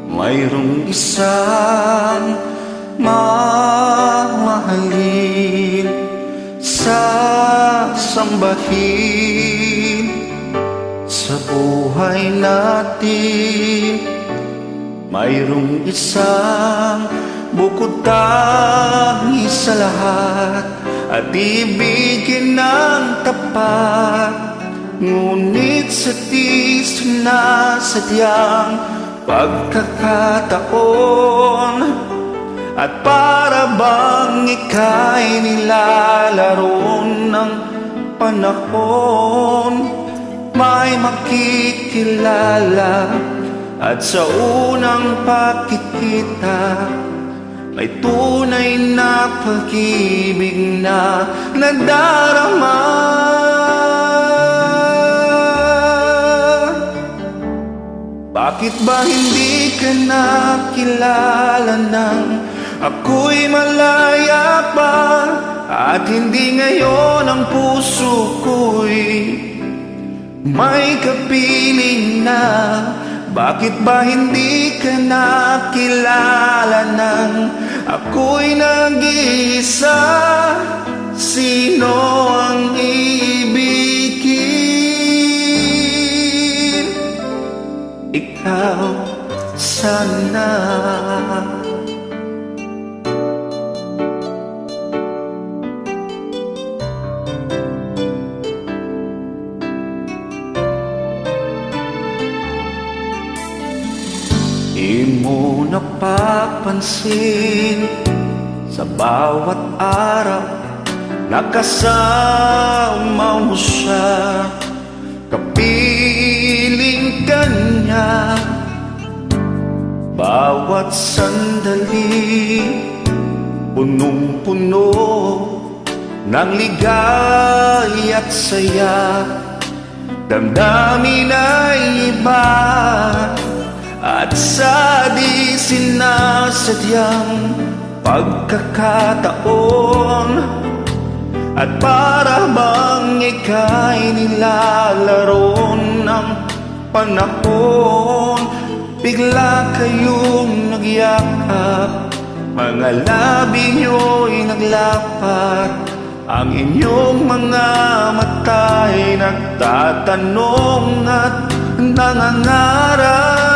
mayroong isang mamahalin, sasambahin sa buhay natin. Mayroong isang bukod tangi sa lahat at ibigin ng tapat, ngunit sa di sinasadyang pagkakataon, at para bang ika'y nilalaro ng panahon, may makikilala at sa unang pagkikita may tunay na pag-ibig na nadarama. Bakit ba hindi ka nakilala nang ako'y malaya pa, at hindi ngayon ang puso ko'y may kapiling na? Bakit ba hindi ka nakilala nang ako'y nag-iisa? Sino ang ibigin? Ikaw sana. Di mo napapansin sa bawat araw nakasama mo siya, kapiling ka niya. Bawat sandali punong-puno ng ligay at saya, damdamin ay iba. At sa di sinasadyang pagkakataon, at para bang ika'y nilalaro ng panahon, bigla kayong nagyakap, mga labi nyo'y naglapat, ang inyong mga mata'y nagtatanong at nangangarap.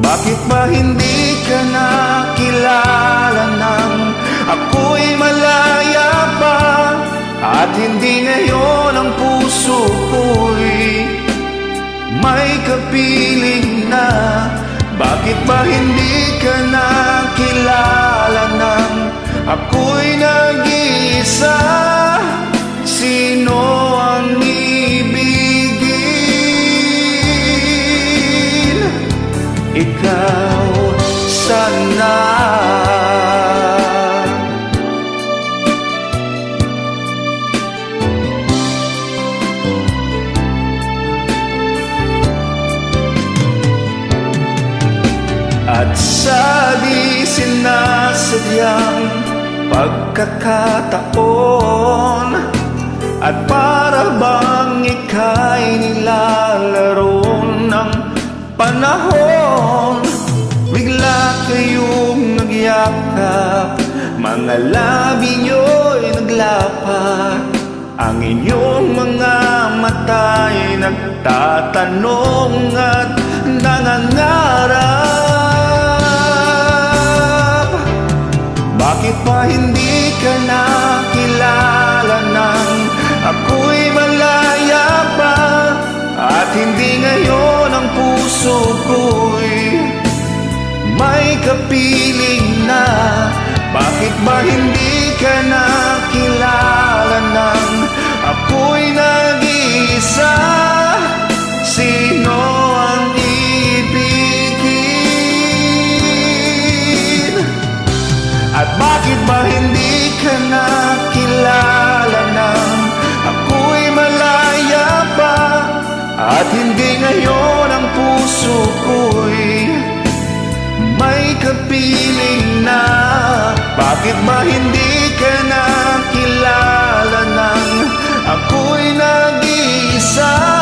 Bakit ba hindi ka nakilala nang ako'y malaya pa, at hindi ngayon ang puso ko'y may kapiling na? Bakit ba hindi ka nakilala nang ako'y nag-iisa? Sino ang ibigin? Ikaw sana. At sa di sinasadyang pagkakataon, at para bang ika'y nilalaro ng panahon, bigla kayong nagyakap, mga labi nyo'y naglapat, ang inyong mga mata'y nagtatanong at nangangarap. Bakit ba hindi ka nakilala nang ako'y malaya pa, at hindi ngayon ang puso ko'y may kapiling na? Bakit ba hindi ka nakilala nang ako'y nag-iisa? Sino ang ibigin? At bakit ba hindi ka nakilala nang ako'y malaya pa, at hindi ngayon ang puso ko'y may kapiling na? Bakit ba hindi ka nakilala nang ako'y nag-iisa?